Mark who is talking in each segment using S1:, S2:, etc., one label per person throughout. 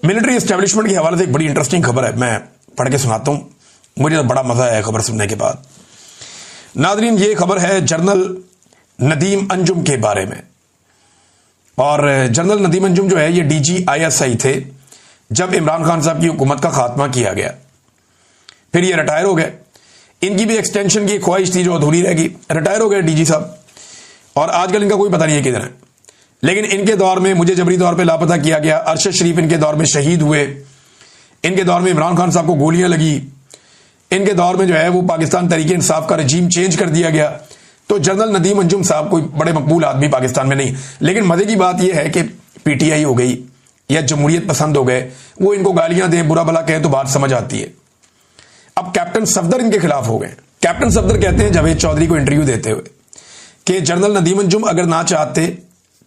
S1: Military establishment के हवाले से एक बड़ी इंटरेस्टिंग खबर है, मैं पढ़ के सुनाता हूं। मुझे तो बड़ा मजा आया खबर सुनने के बाद। नाज़रीन, ये खबर है जनरल नदीम अंजुम के बारे में। और जनरल नदीम अंजुम जो है ये DGISI थे जब इमरान खान साहब की हुकूमत का खात्मा किया गया। फिर ये रिटायर हो गए। इनकी भी एक्सटेंशन की ख्वाहिश थी जो अधूरी रह गई। रिटायर हो गए DG साहब, और आजकल इनका कोई पता नहीं है किधर है। लेकिन इनके दौर में मुझे जबरी तौर पे लापता किया गया। अरशद शरीफ इनके दौर में शहीद हुए। इनके दौर में इमरान खान साहब को गोलियां लगी। इनके दौर में जो है वो पाकिस्तान तरीके इंसाफ का रजीम चेंज कर दिया गया। तो जनरल नदीम अंजुम साहब कोई बड़े मकबूल आदमी पाकिस्तान में नहीं। लेकिन मजे की बात यह है कि PTI हो गई या जमहूरियत पसंद हो गए, वो इनको गालियां दें, बुरा भला कहें तो बात समझ आती है। अब कैप्टन सफदर इनके खिलाफ हो गए। कैप्टन सफदर कहते हैं जावेद चौधरी को इंटरव्यू देते हुए कि जनरल नदीम अंजुम अगर ना चाहते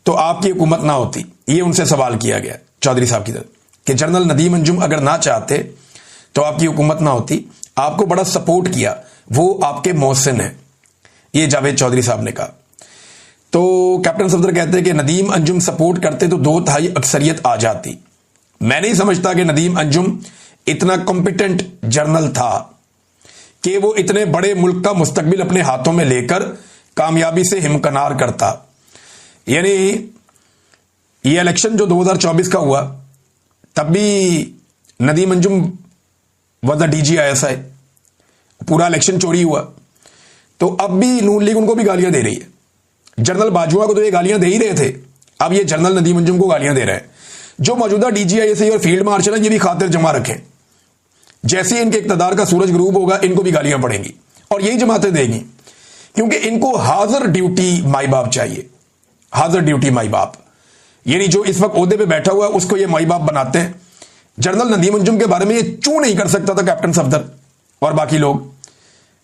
S1: तो आपकी हुकूमत ना होती। ये उनसे सवाल किया गया चौधरी साहब की तरफ कि जनरल नदीम अंजुम अगर ना चाहते तो आपकी हुकूमत ना होती, आपको बड़ा सपोर्ट किया, वो आपके मोहसिन है। ये जावेद चौधरी साहब ने कहा। तो कैप्टन सफदर कहते हैं कि नदीम अंजुम सपोर्ट करते तो 2/3 अक्सरियत आ जाती। मैं नहीं समझता कि नदीम अंजुम इतना कॉम्पिटेंट जनरल था कि वो इतने बड़े मुल्क का मुस्तकबिल अपने हाथों में लेकर कामयाबी से हिमकनार करता। यानी ये इलेक्शन जो 2024 का हुआ तब भी Nadeem Anjum was the DGISI, पूरा इलेक्शन चोरी हुआ। तो अब भी नून लीग उनको भी गालियां दे रही है। जनरल बाजवा को तो ये गालियां दे ही रहे थे, अब ये जनरल नदीम अंजुम को गालियां दे रहे हैं। जो मौजूदा DGISI और फील्ड मार्शल है ये भी खातिर जमा रखें। जैसे इनके इक्तदार का सूरज ग्रूब होगा इनको भी गालियां पड़ेंगी और यही जमातें देंगी, क्योंकि इनको हाजिर ड्यूटी माई बाप चाहिए। हाजिर ड्यूटी माई बाप, यानी जो इस वक्त ओहदे पे बैठा हुआ है उसको ये माई बाप बनाते हैं। जनरल नदीम अंजुम के बारे में ये चू नहीं कर सकता था कैप्टन सफदर और बाकी लोग,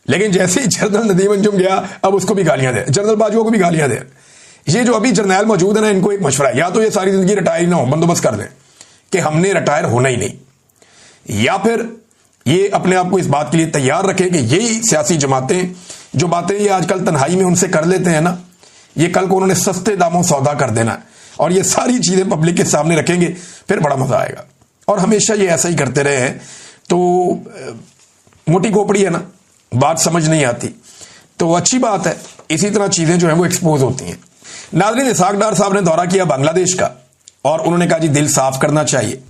S1: लेकिन जैसे ही जनरल नदीम अंजुम गया अब उसको भी गालियां दे, जनरल बाजुओं को भी गालियां दे। ये जो अभी जर्नैल मौजूद है ना, इनको एक मशवरा है, या तो ये सारी जिंदगी रिटायर ना हो, बंदोबस्त कर दें कि हमने रिटायर होना ही नहीं, या फिर ये अपने आप को इस बात के लिए तैयार रखें कि यही सियासी जमातें जो बातें ये आजकल तन्हाई में उनसे कर लेते हैं ना, ये कल को उन्होंने सस्ते दामों सौदा कर देना है और ये सारी चीजें पब्लिक के सामने रखेंगे, फिर बड़ा मजा आएगा। और हमेशा ये ऐसा ही करते रहे हैं तो मोटी खोपड़ी है ना, बात समझ नहीं आती। तो अच्छी बात है, इसी तरह चीजें जो है वो एक्सपोज होती हैं। नाज़रीन, इसहाक डार साहब ने दौरा किया बांग्लादेश का और उन्होंने कहा जी दिल साफ करना चाहिए।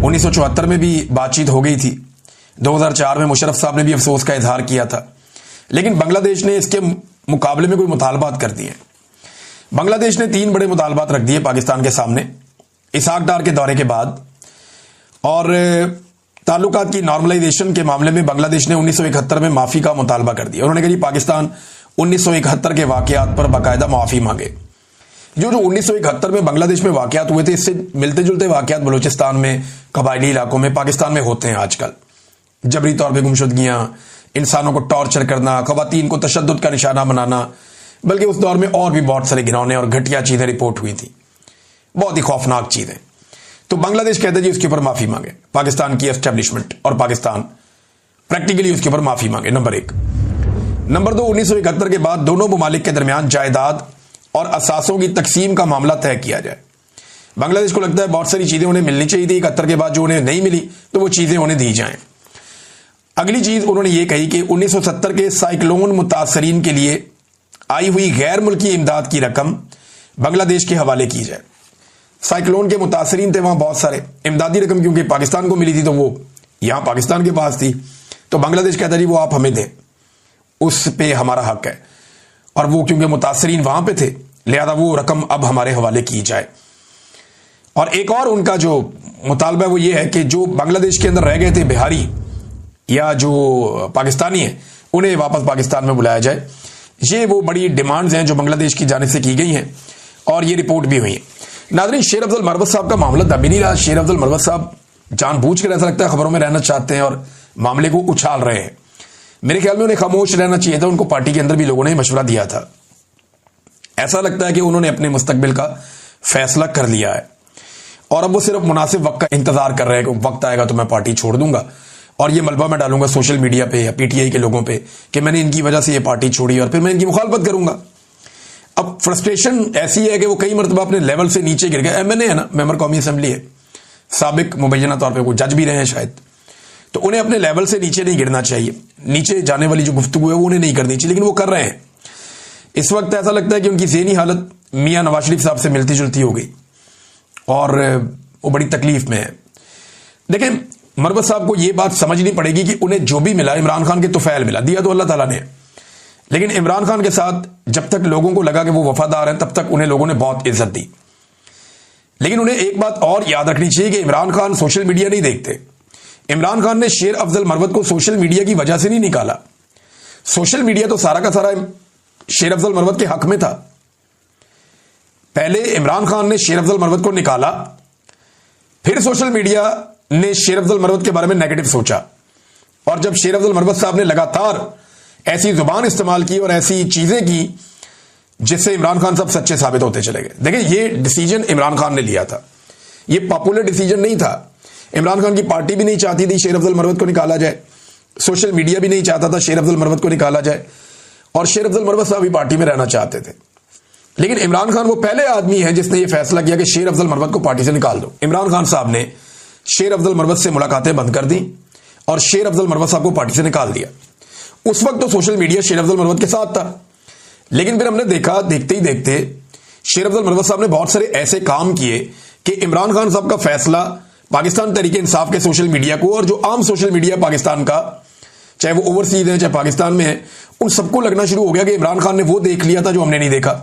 S1: 1974 में भी बातचीत हो गई थी, 2004 में मुशर्रफ साहब ने भी अफसोस का इजहार किया था, लेकिन बांग्लादेश ने इसके मुकाबले में कोई मुतालबात कर दिए। बांग्लादेश ने 3 बड़े मुतालबात रख दिए पाकिस्तान के सामने इसहाक डार के दौरे के बाद। और ताल्लुकात की नॉर्मलाइजेशन के मामले में बांग्लादेश ने 1971 में माफी का मुतालबा कर दिया। उन्होंने कहा पाकिस्तान 1971 के वाकयात पर बाकायदा माफी मांगे। जो 1971 में बांग्लादेश में वाकयात हुए थे, इससे मिलते जुलते वाकयात बलूचिस्तान में, कबायली इलाकों में, पाकिस्तान में होते हैं आजकल। जबरी तौर पर गुमशुदगियां, इंसानों को टॉर्चर करना, खवातीन को तशद्दुद का निशाना बनाना, बल्कि उस दौर में और भी बहुत सारे घिनौने और घटिया चीजें रिपोर्ट हुई थी, बहुत ही खौफनाक चीजें। तो बांग्लादेश कहते जी उसके ऊपर माफी मांगे, पाकिस्तान की एस्टेब्लिशमेंट और पाकिस्तान प्रैक्टिकली उसके ऊपर माफी मांगे, नंबर 1। नंबर 2, 1971 के बाद दोनों ममालिक के दरमियान जायदाद और असासों की तकसीम का मामला तय किया जाए। बांग्लादेश को लगता है बहुत सारी चीजें उन्हें मिलनी चाहिए थी, 71 के बाद जो उन्हें नहीं मिली तो वो चीजें उन्हें दी जाएं। अगली चीज उन्होंने ये कही कि 1970 के साइक्लोन मुतासरीन के लिए आई हुई गैर मुल्की इमदाद की रकम बांग्लादेश के हवाले की जाए। साइक्लोन के मुतासरीन थे वहां बहुत सारे, इमदादी रकम क्योंकि पाकिस्तान को मिली थी तो वो यहां पाकिस्तान के पास थी, तो बांग्लादेश कहता जी वो आप हमें दें, उस पे हमारा हक है। और वो क्योंकि मुतासरीन वहां पे थे लिहाजा वो रकम अब हमारे हवाले की जाए। और एक और उनका जो मुतालबा है वो ये है कि जो बांग्लादेश के अंदर रह गए थे बिहारी या जो पाकिस्तानी है उन्हें वापस पाकिस्तान में बुलाया जाए। ये वो बड़ी डिमांड्स हैं जो बांग्लादेश की जानिब से की गई हैं और ये रिपोर्ट भी हुई है। नाज़रीन, शेर अफजल मरवत साहब का मामला दबी नहीं रहा। शेर अफजल मरवत साहब जानबूझकर ऐसा लगता है खबरों में रहना चाहते हैं और मामले को उछाल रहे हैं। मेरे ख्याल में उन्हें खामोश रहना चाहिए था, उनको पार्टी के अंदर भी लोगों ने मशवरा दिया था। ऐसा लगता है कि उन्होंने अपने मुस्तकबिल का फैसला कर लिया है और अब वो सिर्फ मुनासिब वक्त का इंतजार कर रहे हैं कि वक्त आएगा तो मैं पार्टी छोड़ दूंगा और ये मलबा मैं डालूंगा सोशल मीडिया पे या PTI के लोगों पे कि मैंने इनकी वजह से ये पार्टी छोड़ी और फिर मैं इनकी मुखालफत करूंगा। अब फ्रस्ट्रेशन ऐसी है कि वो कई मरतबा अपने लेवल से नीचे गिर गए। MNA है ना, मेंबर कौमी असेंबली है, साबिक मुबैना तौर पे वो जज भी रहे हैं शायद, तो उन्हें अपने लेवल से नीचे नहीं गिरना चाहिए, नीचे जाने वाली जो गुफ्तगू है वो उन्हें नहीं करनी चाहिए, लेकिन वो कर रहे हैं। इस वक्त ऐसा लगता है कि उनकी ज़हनी हालत मियां नवाज शरीफ साहब से मिलती जुलती हो गई और वो बड़ी तकलीफ में है। देखें, मरवत साहब को यह बात समझनी पड़ेगी कि उन्हें जो भी मिला इमरान खान के तुफैल मिला, दिया तो अल्लाह ताला ने, लेकिन इमरान खान के साथ जब तक लोगों को लगा कि वो वफादार हैं तब तक उन्हें लोगों ने बहुत इज्जत दी। लेकिन उन्हें एक बात और याद रखनी चाहिए कि इमरान खान सोशल मीडिया नहीं देखते। इमरान खान ने शेर अफजल मरवत को सोशल मीडिया की वजह से नहीं निकाला। सोशल मीडिया तो सारा का सारा शेर अफजल मरवत के हक में था। पहले इमरान खान ने शेर अफजल मरवत को निकाला, फिर सोशल मीडिया ने शेर अफजल मरवत के बारे में नेगेटिव सोचा, और जब शेर अफजल मरवत साहब ने लगातार ऐसी जुबान इस्तेमाल की और ऐसी चीजें की जिससे इमरान खान साहब सच्चे साबित होते चले गए। देखिए, ये डिसीजन इमरान खान ने लिया था, ये पॉपुलर डिसीजन नहीं था। इमरान खान की पार्टी भी नहीं चाहती थी शेर अफजल मरवत को निकाला जाए, सोशल मीडिया भी नहीं चाहता था शेर अफजल मरवत को निकाला जाए, और शेर अफजल मरवत साहब भी पार्टी में रहना चाहते थे। लेकिन इमरान खान वो पहले आदमी है जिसने ये फैसला किया कि शेर अफजल मरवत को पार्टी से निकाल दो। इमरान खान साहब ने शेर अफजल मरवत से मुलाकातें बंद कर दी और शेर अफजल मरवत साहब को पार्टी से निकाल दिया। उस वक्त तो सोशल मीडिया शेर अफजल मरवत के साथ था, लेकिन फिर हमने देखा, देखते ही देखते शेर अफजल मरवत साहब ने बहुत सारे ऐसे काम किए कि इमरान खान साहब का फैसला पाकिस्तान तहरीक इंसाफ के सोशल मीडिया को और जो आम सोशल मीडिया पाकिस्तान का, चाहे वो ओवरसीज है चाहे पाकिस्तान में है, उन सबको लगना शुरू हो गया कि इमरान खान ने वो देख लिया था जो हमने नहीं देखा।